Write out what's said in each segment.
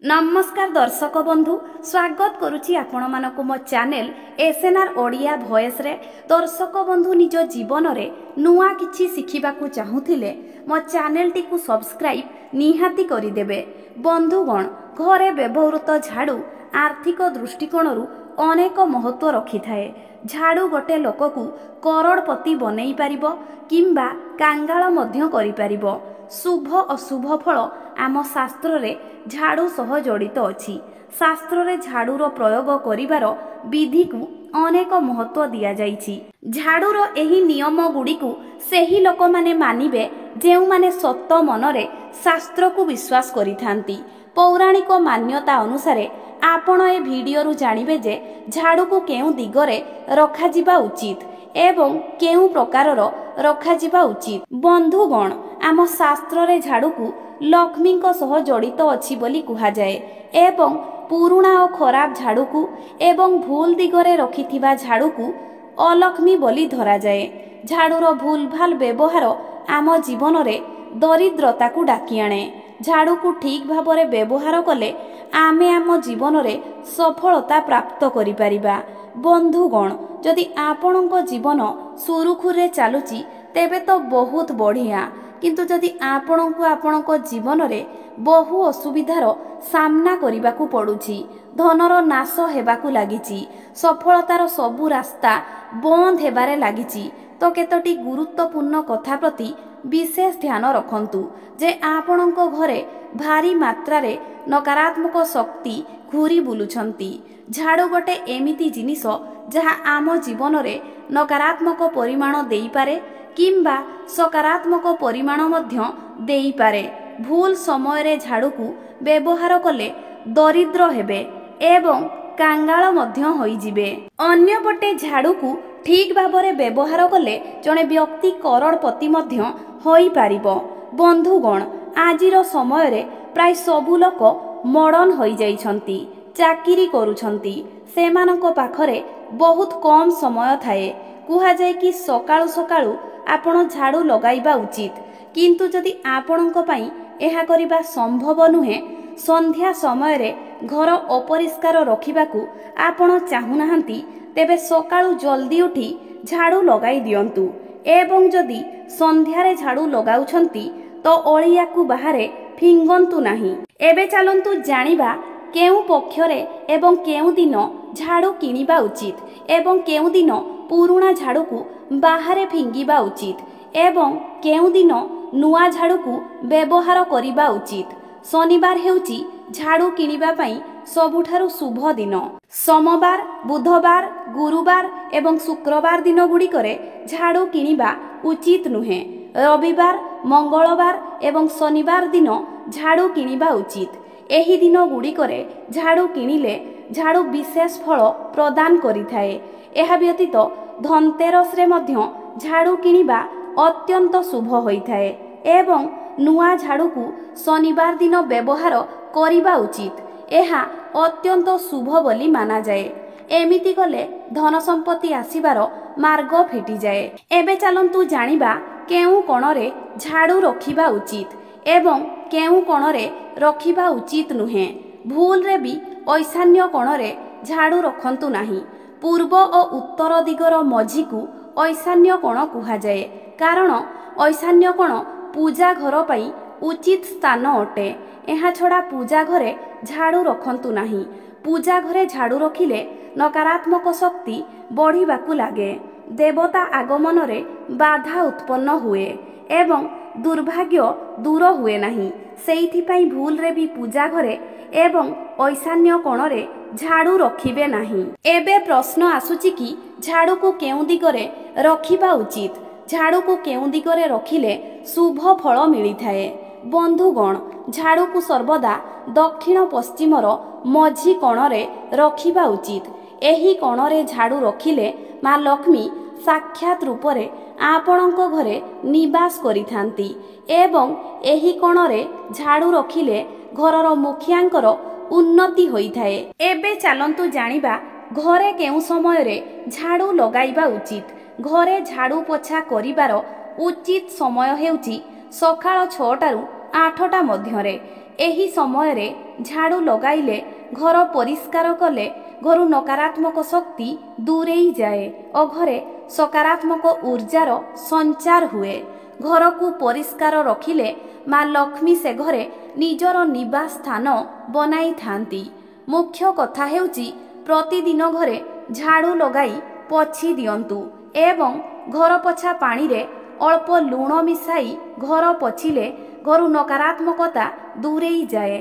नमस्कार दर्शक बंधु स्वागत करुछि आपण मानको मो चैनल एसएनआर ओडिया वॉइस रे। दर्शक बंधु निज जीवन रे नुआ किछि शिखिबाकू चाहुथिले मो चैनल टी को सब्सक्राइब निहाती करि देबे। बंधुगण, घरे व्यवहृत झाड़ू आर्थिक दृष्टिकोणरू अनेक महत्व रखि थाए। झाड़ू गोटे लोककू करोड़पति बनई पारिबो किंबा कांगाल मध्य करि पारिबो। शुभ अशुभ फल आम शास्त्र रे झाड़ू सह जड़ित अछि। शास्त्र रे झाड़ूर प्रयोग करिवार विधि को अनेक महत्व दिया जाइछि। झाड़ूर एही नियम गुड़िकु सेही लोक माने मानिबे जेउ माने सत मनरे शास्त्र को विश्वास करिथांती। पौराणिक मान्यता अनुसार आपण ए भिडियो जानिबे जे झाड़ू को केउ दिगरे रखा जिबा उचित एवं केउ प्रकारर रखा जिबा उचित। बंधुगण, आम शास्त्र रे झाड़ू को लक्ष्मी सह जड़ित अछि बोली कुहा जाए एवं पुरुणा और खराब झाड़ू को एवं भूल दिगरे रखिथिबा झाड़ू को अलक्ष्मी बोली धरा जाए। झाड़ूर भूल भाल व्यवहार आम जीवन रे दरिद्रता को डाकी आणे। झाड़ू को ठीक भाबरे व्यवहार कले आमे आम जीवन रे सफलता प्राप्त करि परिबा। बंधुगण, जदि आपणक जीवन सुरुखुरे चालुची तेबे तो बहुत बढ़िया, किंतु जदि आपणको आपणक जीवन रे बहु असुविधार सामना करिबाकू पड़ुची, धनर नाश हेबाकू लागिची, सफलतार सबु रास्ता बंद हेबारे लागिची, तो केतोटी गुरुत्वपूर्ण कथा प्रति विशेष ध्यान रखंतु जे आपणक घरे भारी मात्रा रे नकारात्मक शक्ति घूरी बुलुछंती। झाड़ू गोटे एमिति जिनिस जहा आम जीवन रे नकारात्मक परिमाण देई पारे किंबा सकारात्मक परिमाण मध्य देई पारे। भूल समय रे झाड़ू को व्यवहार कले दरिद्र हेबे एवं कांगाल मध्य होई जिबे। अन्य पटे झाड़ू को ठीक भाबरे व्यवहार कले जणे व्यक्ति करोड़पति मध्य होई पारिबो। बंधुगण, आजिर समय रे प्राय सबु लोक मॉडर्न होई जाइछंती, चाकिरी करूछंती। सेमानक पाखरे बहुत कम समय थाए। कुहा जाय कि सकाळु सकाळु आपण झाड़ू लगाइबा उचित, किंतु जदि आपणक पई एहा करिबा संभव नुहे, संध्या समय रे घर अपरिष्कार रखिबाकू आपण चाहुनाहांती, तेबे सकाळु जल्दी उठी झाड़ू लगाई दियंतु एवं जदि संध्यारे झाड़ू लगाउछंती तो अलिया को बाहरे फिंगंतु नाही। एबे चलंतु जानिबा केउ पक्षरे एवं केउ दिन झाड़ू किनिबा उचित एवं केउ दिन पुरुणा झाड़ू को बाहरे फिंगिबा उचित एवं केउ दिन नुआ झाड़ू को व्यवहार करिबा उचित। शनिवार हेउची झाड़ू किनिबा पई सबुठारु शुभ दिन। सोमवार, बुधवार, गुरुवार एवं शुक्रवार दिन गुड़िकरे झाड़ू किनिबा उचित नुहे। रविवार, मंगलवार एवं शनिवार दिन झाड़ू किनिबा उचित। एही दिन गुड़िकरे झाड़ू किनिले झाड़ू विशेष फल प्रदान करिथाए। एहा व्यतीत धनतेरस रे मध्य झाड़ू किनिबा अत्यंत शुभ होइथाए एवं नुआ झाड़ू को शनिवार दिन व्यवहार करिबा उचित। एहा अत्यंत शुभ बोली माना जाए। एमिति गले धन संपत्ति आसीबार मार्ग फिटी जाए। एबे चलंतु जानिबा केउ कोणरे झाड़ू रखिबा उचित एवं केउ कोणरे रखिबा उचित नुहे। भूल रे भी ईशान्य कोणरे झाड़ू रखंतु नाही। पूर्व और उत्तर दिगर मझी को ईशान्य कोण कुहा जाए, कारण ईशान्य कोण पूजा घर पई उचित स्थान अटे। एहा छड़ा पूजा घरे झाड़ू रखंतु नाही। पूजा घरे झाड़ू रखिले नकारात्मक शक्ति बढ़िबाकू लागे, देवता आगमन रे बाधा उत्पन्न हुए एवं दुर्भाग्य दूर हुए नाही। सेइथिपाई भूल रे भी पूजा घरे एवं ईशान्य कोणरे झाड़ू रखिबे नाही। एबे प्रश्न आसुची कि झाड़ू को केउ दिगरे रखिबा उचित, झाड़ू को केउ दिगरे रखिले शुभ फल मिली थाए। बंधुगण, झाड़ू को सर्वदा दक्षिण पश्चिमर मझी कोणरे रखिबा उचित। एही कोणरे झाड़ू रखिले माँ लक्ष्मी साक्षात रूपरे आपणक घरे निवास करिथांती एवं एही कोणरे झाड़ू रखिले घरर मुखियांकर उन्नति होइथाए। एबे चालंतु जानिबा घरे केउ समय रे झाड़ू लगाइबा उचित। घरे झाड़ू पोछा करिबार उचित समय हेउची सकाळ 6 टारू 8टा मध्यरे ଏହି ସମୟରେ ଝାଡ଼ୁ ଲଗାଇଲେ ଘର ପରିଷ୍କାର କଲେ ଘରୁ ନକାରାତ୍ମକ ଶକ୍ତି ଦୂରେଇ ଯାଏ ଓ ଘରେ ସକାରାତ୍ମକ ଉର୍ଜାର ସଞ୍ଚାର ହୁଏ। ଘରକୁ ପରିଷ୍କାର ରଖିଲେ ମା ଲକ୍ଷ୍ମୀ ସେ ଘରେ ନିଜର ନିବାସ ସ୍ଥାନ ବନାଇଥାନ୍ତି। ମୁଖ୍ୟ କଥା ହେଉଛି ପ୍ରତିଦିନ ଘରେ ଝାଡ଼ୁ ଲଗାଇ ପୋଛି ଦିଅନ୍ତୁ ଏବଂ ଘର ପୋଛା ପାଣିରେ ଅଳ୍ପ ଲୁଣ ମିଶାଇ ଘର ପୋଛିଲେ ଘରୁ ନକାରାତ୍ମକତା ଦୂରେଇ ଯାଏ।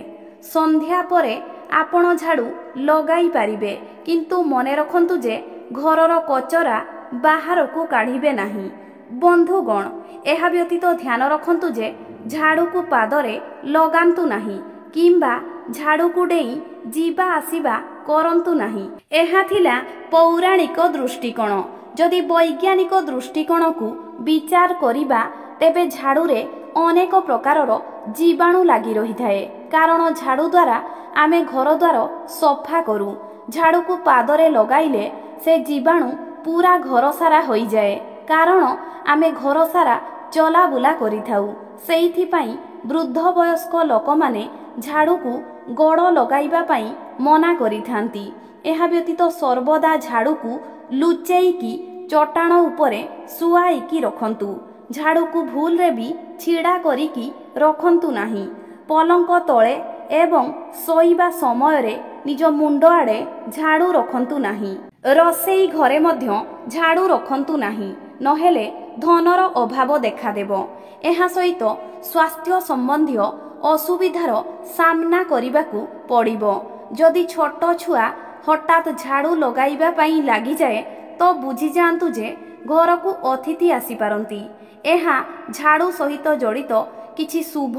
ସନ୍ଧ୍ୟା ପରେ ଆପଣ ଝାଡ଼ୁ ଲଗାଇ ପାରିବେ, କିନ୍ତୁ ମନେ ରଖନ୍ତୁ ଯେ ଘରର କଚରା ବାହାରକୁ କାଢ଼ିବେ ନାହିଁ। ବନ୍ଧୁଗଣ, ଏହା ବ୍ୟତୀତ ଧ୍ୟାନ ରଖନ୍ତୁ ଯେ ଝାଡ଼ୁକୁ ପାଦରେ ଲଗାନ୍ତୁ ନାହିଁ କିମ୍ବା ଝାଡ଼ୁକୁ ଡେଇଁ ଯିବା ଆସିବା କରନ୍ତୁ ନାହିଁ। ଏହା ଥିଲା ପୌରାଣିକ ଦୃଷ୍ଟିକୋଣ। ଯଦି ବୈଜ୍ଞାନିକ ଦୃଷ୍ଟିକୋଣକୁ ବିଚାର କରିବା ତେବେ ଝାଡ଼ୁରେ ଅନେକ ପ୍ରକାରର ଜୀବାଣୁ ଲାଗି ରହିଥାଏ, କାରଣ ଝାଡ଼ୁ ଦ୍ୱାରା ଆମେ ଘରଦ୍ୱାର ସଫା କରୁ। ଝାଡ଼ୁକୁ ପାଦରେ ଲଗାଇଲେ ସେ ଜୀବାଣୁ ପୁରା ଘର ସାରା ହୋଇଯାଏ, କାରଣ ଆମେ ଘର ସାରା ଚଲାବୁଲା କରିଥାଉ। ସେଇଥିପାଇଁ ବୃଦ୍ଧ ବୟସ୍କ ଲୋକମାନେ ଝାଡ଼ୁକୁ ଗୋଡ଼ ଲଗାଇବା ପାଇଁ ମନା କରିଥାନ୍ତି। ଏହା ବ୍ୟତୀତ ସର୍ବଦା ଝାଡ଼ୁକୁ ଲୁଚେଇକି ଚଟାଣ ଉପରେ ଶୁଆଇକି ରଖନ୍ତୁ। ଝାଡ଼ୁକୁ ଭୁଲରେ ବି ଛିଡ଼ା କରିକି ରଖନ୍ତୁ ନାହିଁ। ପଲଙ୍କ ତଳେ ଏବଂ ଶୋଇବା ସମୟରେ ନିଜ ମୁଣ୍ଡ ଆଡ଼େ ଝାଡ଼ୁ ରଖନ୍ତୁ ନାହିଁ। ରୋଷେଇ ଘରେ ମଧ୍ୟ ଝାଡ଼ୁ ରଖନ୍ତୁ ନାହିଁ, ନହେଲେ ଧନର ଅଭାବ ଦେଖାଦେବ। ଏହା ସହିତ ସ୍ୱାସ୍ଥ୍ୟ ସମ୍ବନ୍ଧୀୟ ଅସୁବିଧାର ସାମ୍ନା କରିବାକୁ ପଡ଼ିବ। ଯଦି ଛୋଟ ଛୁଆ ହଠାତ୍ ଝାଡ଼ୁ ଲଗାଇବା ପାଇଁ ଲାଗିଯାଏ ତ ବୁଝିଯାଆନ୍ତୁ ଯେ ଘରକୁ ଅତିଥି ଆସିପାରନ୍ତି। ଏହା ଝାଡ଼ୁ ସହିତ ଜଡ଼ିତ କିଛି ଶୁଭ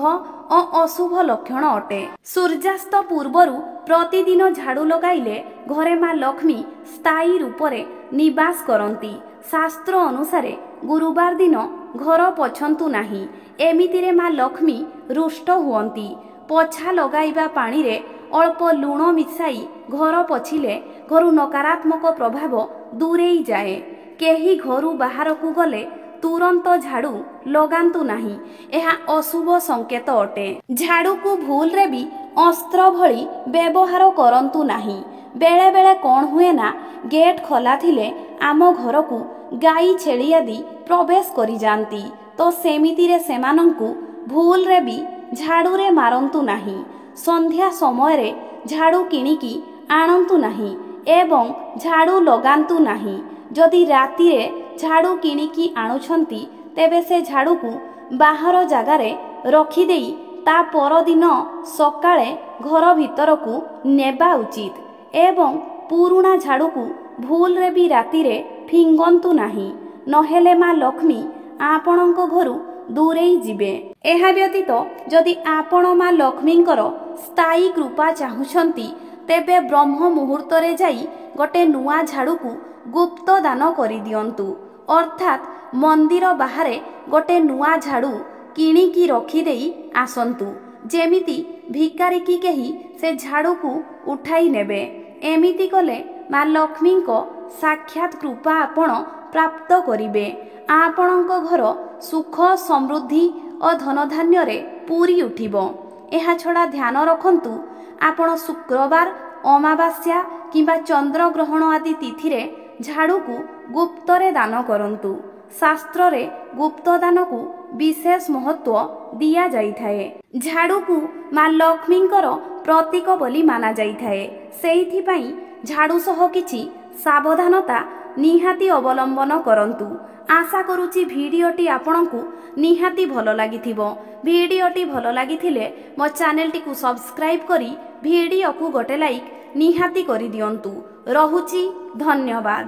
ଓ ଅଶୁଭ ଲକ୍ଷଣ ଅଟେ। ସୂର୍ଯ୍ୟାସ୍ତ ପୂର୍ବରୁ ପ୍ରତିଦିନ ଝାଡ଼ୁ ଲଗାଇଲେ ଘରେ ମା ଲକ୍ଷ୍ମୀ ସ୍ଥାୟୀ ରୂପରେ ନିବାସ କରନ୍ତି। ଶାସ୍ତ୍ର ଅନୁସାରେ ଗୁରୁବାର ଦିନ ଘର ପୋଛନ୍ତୁ ନାହିଁ, ଏମିତିରେ ମା ଲକ୍ଷ୍ମୀ ରୁଷ୍ଟ ହୁଅନ୍ତି। ପୋଛା ଲଗାଇବା ପାଣିରେ ଅଳ୍ପ ଲୁଣ ମିଶାଇ ଘର ପୋଛିଲେ ଘରୁ ନକାରାତ୍ମକ ପ୍ରଭାବ ଦୂରେଇ ଯାଏ। କେହି ଘରୁ ବାହାରକୁ ଗଲେ ତୁରନ୍ତ ଝାଡ଼ୁ ଲଗାନ୍ତୁ ନାହିଁ, ଏହା ଅଶୁଭ ସଂକେତ ଅଟେ। ଝାଡ଼ୁକୁ ଭୁଲରେ ବି ଅସ୍ତ୍ର ଭଳି ବ୍ୟବହାର କରନ୍ତୁ ନାହିଁ। ବେଳେବେଳେ କ'ଣ ହୁଏ ନା, ଗେଟ୍ ଖୋଲା ଥିଲେ ଆମ ଘରକୁ ଗାଈ ଛେଳି ଆଦି ପ୍ରବେଶ କରିଯାଆନ୍ତି, ତ ସେମିତିରେ ସେମାନଙ୍କୁ ଭୁଲରେ ବି ଝାଡ଼ୁରେ ମାରନ୍ତୁ ନାହିଁ। ସନ୍ଧ୍ୟା ସମୟରେ ଝାଡ଼ୁ କିଣିକି ଆଣନ୍ତୁ ନାହିଁ ଏବଂ ଝାଡ଼ୁ ଲଗାନ୍ତୁ ନାହିଁ। ଯଦି ରାତିରେ ଝାଡ଼ୁ କିଣିକି ଆଣୁଛନ୍ତି ତେବେ ସେ ଝାଡ଼ୁକୁ ବାହାର ଜାଗାରେ ରଖିଦେଇ ତା ପରଦିନ ସକାଳେ ଘର ଭିତରକୁ ନେବା ଉଚିତ ଏବଂ ପୁରୁଣା ଝାଡ଼ୁକୁ ଭୁଲରେ ବି ରାତିରେ ଫିଙ୍ଗନ୍ତୁ ନାହିଁ, ନହେଲେ ମା ଲକ୍ଷ୍ମୀ ଆପଣଙ୍କ ଘରୁ ଦୂରେଇ ଯିବେ। ଏହା ବ୍ୟତୀତ ଯଦି ଆପଣ ମା ଲକ୍ଷ୍ମୀଙ୍କର ସ୍ଥାୟୀ କୃପା ଚାହୁଁଛନ୍ତି ତେବେ ବ୍ରହ୍ମ ମୁହୂର୍ତ୍ତରେ ଯାଇ ଗୋଟେ ନୂଆ ଝାଡ଼ୁକୁ ଗୁପ୍ତ ଦାନ କରିଦିଅନ୍ତୁ। ଅର୍ଥାତ୍ ମନ୍ଦିର ବାହାରେ ଗୋଟେ ନୂଆ ଝାଡ଼ୁ କିଣିକି ରଖିଦେଇ ଆସନ୍ତୁ, ଯେମିତି ଭିକାରୀକି କେହି ସେ ଝାଡ଼ୁକୁ ଉଠାଇ ନେବେ। ଏମିତି କଲେ ମା ଲକ୍ଷ୍ମୀଙ୍କ ସାକ୍ଷାତ କୃପା ଆପଣ ପ୍ରାପ୍ତ କରିବେ। ଆପଣଙ୍କ ଘର ସୁଖ ସମୃଦ୍ଧି ଓ ଧନଧାନ୍ୟରେ ପୂରି ଉଠିବ। ଏହାଛଡ଼ା ଧ୍ୟାନ ରଖନ୍ତୁ, ଆପଣ ଶୁକ୍ରବାର, ଅମାବାସ୍ୟା କିମ୍ବା ଚନ୍ଦ୍ରଗ୍ରହଣ ଆଦି ତିଥିରେ ଝାଡ଼ୁକୁ ଗୁପ୍ତରେ ଦାନ କରନ୍ତୁ। ଶାସ୍ତ୍ରରେ ଗୁପ୍ତ ଦାନକୁ ବିଶେଷ ମହତ୍ଵ ଦିଆଯାଇଥାଏ। ଝାଡ଼ୁକୁ ମା ଲକ୍ଷ୍ମୀଙ୍କର ପ୍ରତୀକ ବୋଲି ମାନାଯାଇଥାଏ। ସେଇଥିପାଇଁ ଝାଡ଼ୁ ସହ କିଛି ସାବଧାନତା ନିହାତି ଅବଲମ୍ବନ କରନ୍ତୁ। ଆଶା କରୁଛି ଭିଡ଼ିଓଟି ଆପଣଙ୍କୁ ନିହାତି ଭଲ ଲାଗିଥିବ। ଭିଡ଼ିଓଟି ଭଲ ଲାଗିଥିଲେ ମୋ ଚ୍ୟାନେଲଟିକୁ ସବସ୍କ୍ରାଇବ୍ କରି ଭିଡ଼ିଓକୁ ଗୋଟେ ଲାଇକ୍ ନିହାତି କରିଦିଅନ୍ତୁ। ରହୁଛି, ଧନ୍ୟବାଦ।